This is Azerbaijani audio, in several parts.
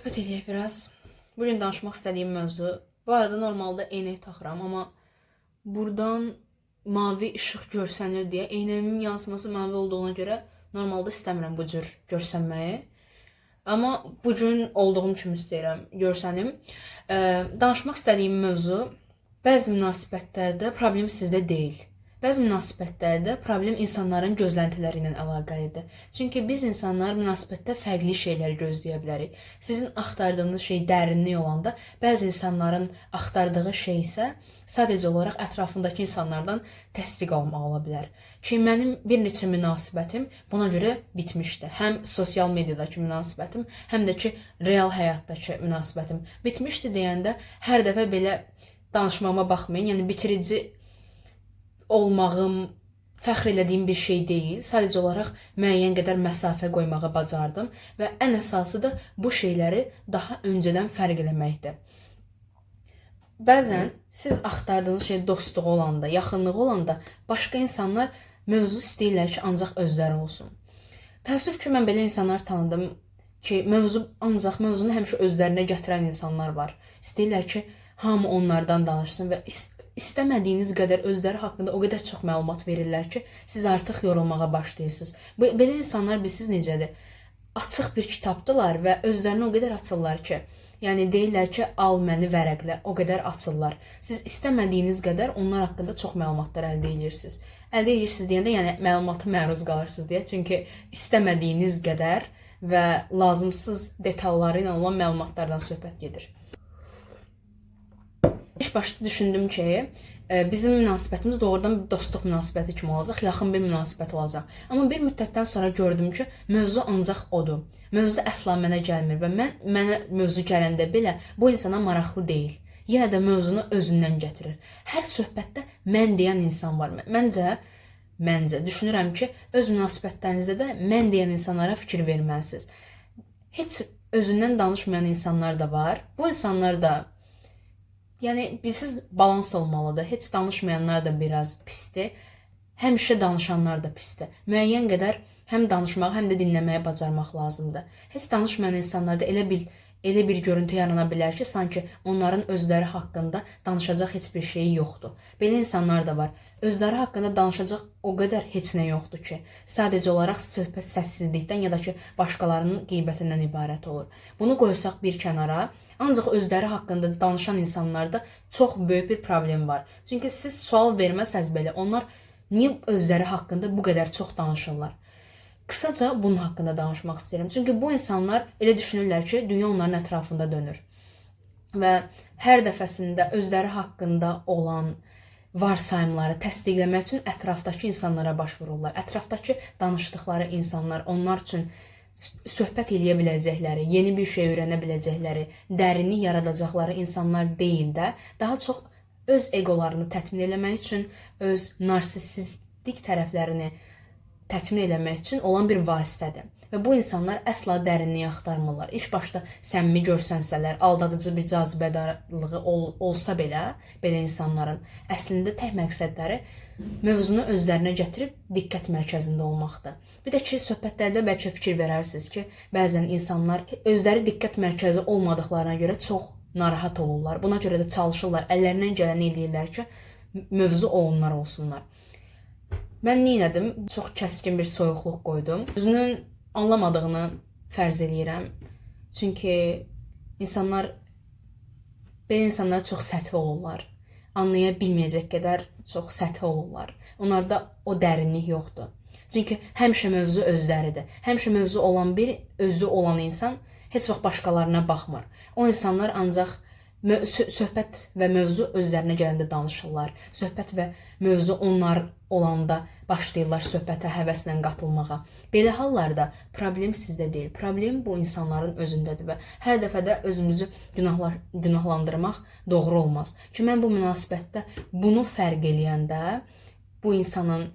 Söhbət edək biraz. Bugün danışmaq istədiyim mövzu. Bu arada normalda eynək taxıram, amma buradan mavi işıq görsənir deyə eynəyimin yansıması mavi olduğuna görə normalda istəmirəm bu cür görsənməyi. Amma bugün olduğum kimi istəyirəm görsənim. Danışmaq istədiyim mövzu bəzi münasibətlərdə problem sizdə deyil. Bəzi münasibətlərdə problem insanların gözləntiləri ilə əlaqəlidir. Çünki biz insanlar münasibətdə fərqli şeylər gözləyə bilərik. Sizin axtardığınız şey dərinlik olanda, bəzi insanların axtardığı şey isə sadəcə olaraq ətrafındakı insanlardan təsdiq almaq ola bilər. Ki mənim bir neçə münasibətim buna görə bitmişdi. Həm sosial mediadakı münasibətim, həm də ki real həyatdakı münasibətim bitmişdi deyəndə hər dəfə belə danışmağıma baxmayın. Yəni bitirici olmağım fəxr elədiyim bir şey deyil. Sadəcə olaraq müəyyən qədər məsafə qoymağı bacardım və ən əsası da bu şeyləri daha öncədən fərq eləməkdir. Bəzən siz axtardığınız şey dostluq olanda, yaxınlığı olanda başqa insanlar mövzu istəyirlər ki, ancaq özləri olsun. Təəssüf ki, mən belə insanlar tanıdım ki, mövzunu həmişə özlərinə gətirən insanlar var. İstəyirlər ki, hamı onlardan danışsın və İstəmədiyiniz qədər özləri haqqında o qədər çox məlumat verirlər ki, siz artıq yorulmağa başlayırsınız. Belə insanlar bilsiz necədir? Açıq bir kitabdılar və özlərini o qədər açırlar ki, yəni deyirlər ki, al məni vərəqlə, o qədər açırlar. Siz istəmədiyiniz qədər onlar haqqında çox məlumatlar əldə edirsiniz. Əldə edirsiniz deyəndə, yəni məlumata məruz qalırsınız deyə. Çünki istəmədiyiniz qədər və lazımsız detalları ilə olan məlumatlardan söhbət gedir. İlk başda düşündüm ki, bizim münasibətimiz doğrudan bir dostluq münasibəti kimi olacaq, yaxın bir münasibət olacaq. Amma bir müddətdən sonra gördüm ki, mövzu ancaq odur. Mövzu əsla mənə gəlmir və mənə mövzu gələndə belə bu insana maraqlı deyil. Yenə də mövzunu özündən gətirir. Hər söhbətdə mən deyən insan var. Məncə düşünürəm ki, öz münasibətlərinizdə də mən deyən insanlara fikir verməlisiniz. Heç özündən danışmayan insanlar da var. Bu insanlar da yəni bilsiz balans olmalıdır. Heç danışmayanlar da biraz pisdir. Həmişə danışanlar da pisdir. Müəyyən qədər həm danışmaq, həm də dinləməyə bacarmaq lazımdır. Heç danışmayan insanlarda elə bir görüntü yarana bilər ki, sanki onların özləri haqqında danışacaq heç bir şeyi yoxdur. Belə insanlar da var. Özləri haqqında danışacaq o qədər heç nə yoxdur ki, sadəcə olaraq söhbət səssizlikdən ya da ki, başqalarının qeybətindən ibarət olur. Bunu qoysaq bir kənara, ancaq özləri haqqında danışan insanlarda çox böyük bir problem var. Çünki siz sual verməsəz belə, onlar niyə özləri haqqında bu qədər çox danışırlar? Qısaca bunun haqqında danışmaq istəyirəm. Çünki bu insanlar elə düşünürlər ki, dünya onların ətrafında dönür. Və hər dəfəsində özləri haqqında olan varsayımları təsdiqləmək üçün ətrafdakı insanlara başvururlar. Ətrafdakı danışdıqları insanlar onlar üçün söhbət eləyə biləcəkləri, yeni bir şey öyrənə biləcəkləri, dərinlik yaradacaqları insanlar deyil də, daha çox öz egolarını təmin eləmək üçün, öz narsistik tərəflərini təmin eləmək üçün olan bir vasitədir. Və bu insanlar əsla dərinliyi axtarmırlar. İlk başda səmimi görsənsələr, aldadıcı bir cazibədarlığı olsa belə insanların əslində tək məqsədləri mövzunu özlərinə gətirib diqqət mərkəzində olmaqdır. Bir də ki, söhbətlərdə bəlkə fikir verərsiniz ki, bəzən insanlar özləri diqqət mərkəzi olmadıqlarına görə çox narahat olurlar. Buna görə də çalışırlar, əllərindən gələni edirlər ki, mövzu onlar olsunlar. Mən nə etdim? Çox kəskin bir soyuqluq qoydum. Özünün anlamadığını fərz eləyirəm. Çünki belə insanlar çox səthi olurlar. Anlaya bilməyəcək qədər çox səthi olurlar. Onlarda o dərinlik yoxdur. Çünki həmişə mövzu özləridir. Həmişə mövzu olan özü olan insan heç vaxt başqalarına baxmır. O insanlar ancaq söhbət və mövzu özlərinə gələndə danışırlar. Söhbət və mövzu onlar olanda başlayırlar söhbətə həvəslə qatılmağa. Belə hallarda problem sizdə deyil. Problem bu insanların özündədir və hər dəfə də özümüzü günahlandırmaq doğru olmaz. Ki mən bu münasibətdə bunu fərq eləyəndə bu insanın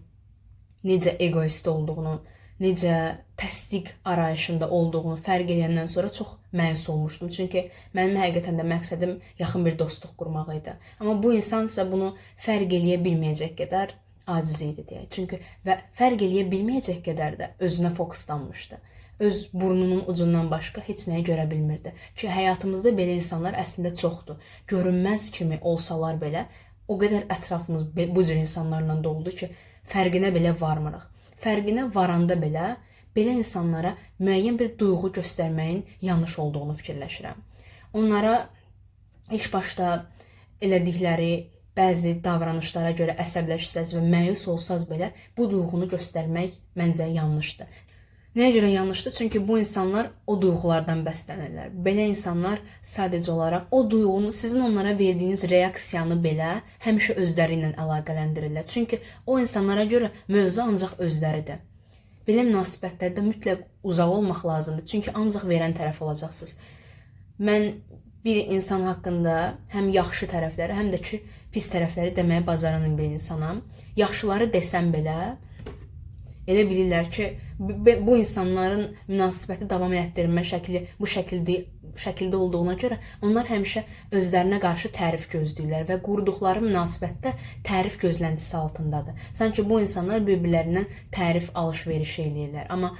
necə egoist olduğunu, necə təsdiq arayışında olduğunu fərq eləyəndən sonra çox məyus olmuşdum. Çünki mənim həqiqətən də məqsədim yaxın bir dostluq qurmaq idi. Amma bu insan isə bunu fərq eləyə bilməyəcək qədər aciz idi deyək. Çünki və fərq eləyə bilməyəcək qədər də özünə fokuslanmışdı. öz burnunun ucundan başqa heç nəyi görə bilmirdi. Ki həyatımızda belə insanlar əslində çoxdur. Görünməz kimi olsalar belə o qədər ətrafımız bu cür insanlarla doludur ki, fərqinə belə varmırıq. Fərqinə varanda belə insanlara müəyyən bir duyğu göstərməyin yanlış olduğunu fikirləşirəm. Onlara ilk başda elədikləri bəzi davranışlara görə əsəbləşsəz və məyus olsaz belə bu duyğunu göstərmək məncə yanlışdır. Nəyə görə yanlışdır? Çünki bu insanlar o duyğulardan bəslənirlər. Belə insanlar sadəcə olaraq o duyğunu, sizin onlara verdiyiniz reaksiyanı belə həmişə özləri ilə əlaqələndirirlər. Çünki o insanlara görə mövzu ancaq özləridir. Belə münasibətlərdə mütləq uzaq olmaq lazımdır. Çünki ancaq verən tərəf olacaqsınız. Mən bir insan haqqında həm yaxşı tərəfləri, həm də ki pis tərəfləri deməyə bacaran bir insanam. Yaxşıları desəm belə, elə bilirlər ki, bu insanların münasibəti davam etdirmə şəkli bu şəkildə olduğuna görə onlar həmişə özlərinə qarşı tərif gözləyirlər və qurduqları münasibətdə tərif gözləntisi altındadır. Sanki bu insanlar bir-birlərindən tərif alış-veriş eləyirlər. Amma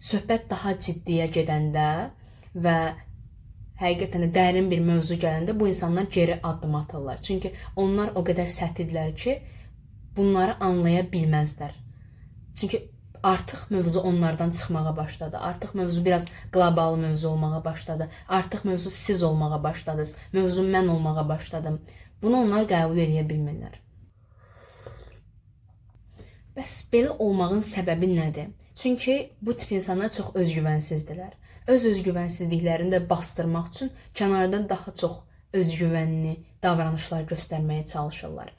söhbət daha ciddiyə gedəndə və həqiqətən də dərin bir mövzu gələndə bu insanlar geri addım atırlar. Çünki onlar o qədər səthidirlər ki, bunları anlaya bilməzlər. Çünki artıq mövzu onlardan çıxmağa başladı. Artıq mövzu biraz qlobal mövzu olmağa başladı. Artıq mövzu siz olmağa başladınız. Mövzu mən olmağa başladım. Bunu onlar qəbul edə bilmirlər. Bəs belə olmağın səbəbi nədir? Çünki bu tip insanlar çox özgüvənsizdirlər. Öz özgüvənsizliklərini də bastırmaq üçün kənarda daha çox özgüvənli davranışlar göstərməyə çalışırlar.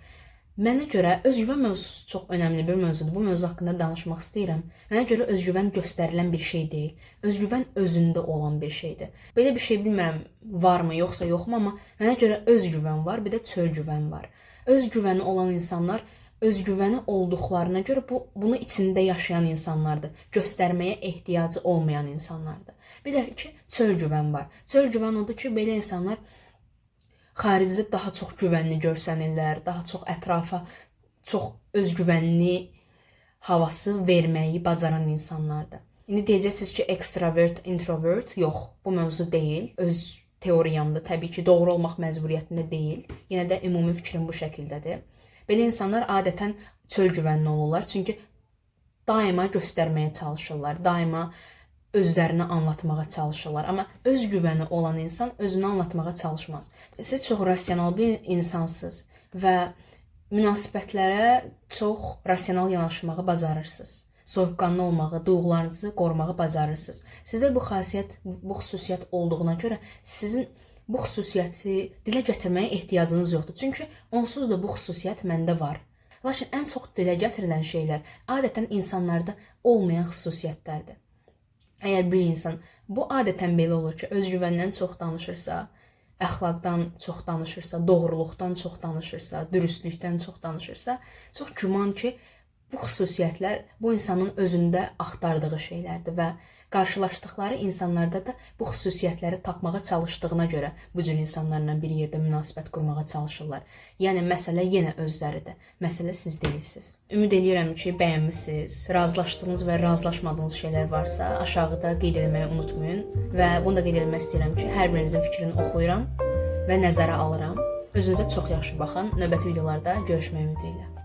Mənə görə özgüvən mövzusu çox önəmli bir mövzudur. Bu mövzu haqqında danışmaq istəyirəm. Mənə görə özgüvən göstərilən bir şey deyil. Özgüvən özündə olan bir şeydir. Belə bir şey bilmirəm varmı yoxsa yoxmu, amma mənə görə özgüvən var, bir də çölgüvən var. Özgüvəni olan insanlar özgüvəni olduqlarına görə bunu içində yaşayan insanlardır. Göstərməyə ehtiyacı olmayan insanlardır. Bir də ki, çölgüvən var. Çölgüvən odur ki, belə insanlar xaricdə daha çox güvənli görsənirlər, daha çox ətrafa çox özgüvənli havası verməyi bacaran insanlardır. İndi deyəcəksiniz ki, ekstravert, introvert, yox, bu mövzu deyil. Öz teoriyamda təbii ki, doğru olmaq məcburiyyətində deyil. Yenə də ümumi fikrim bu şəkildədir. Belə insanlar adətən çölgüvənli olurlar, çünki daima göstərməyə çalışırlar, daima özlərini anlatmağa çalışırlar. Amma özgüvəni olan insan özünü anlatmağa çalışmaz. Siz çox rasional bir insansınız və münasibətlərə çox rasional yanaşmağı bacarırsınız. Soyuqqanlı olmağı, duyğularınızı qorumağı bacarırsınız. Sizdə bu xüsusiyyət olduğuna görə sizin bu xüsusiyyəti dilə gətirməyə ehtiyacınız yoxdur. Çünki onsuz da bu xüsusiyyət məndə var. Lakin ən çox dilə gətirilən şeylər adətən insanlarda olmayan xüsusiyyətlərdir. Əgər bir insan, bu adətən belə olur ki, özgüvəndən çox danışırsa, əxlaqdan çox danışırsa, doğruluqdan çox danışırsa, dürüstlükdən çox danışırsa, çox güman ki, bu xüsusiyyətlər bu insanın özündə axtardığı şeylərdir və qarşılaşdıqları insanlarda da bu xüsusiyyətləri tapmağa çalışdığına görə bu cür insanlarla bir yerdə münasibət qurmağa çalışırlar. Yəni, məsələ yenə özləridir. Məsələ siz deyilsiniz. Ümid edirəm ki, bəyənmisiniz. Razılaşdığınız və razılaşmadığınız şeylər varsa, aşağıda qeyd etməyi unutmayın. Və bunu da qeyd etmək istəyirəm ki, hər birinizin fikrini oxuyuram və nəzərə alıram. Özünüzə çox yaxşı baxın. Növbəti videolarda görüşmək ümidi ilə.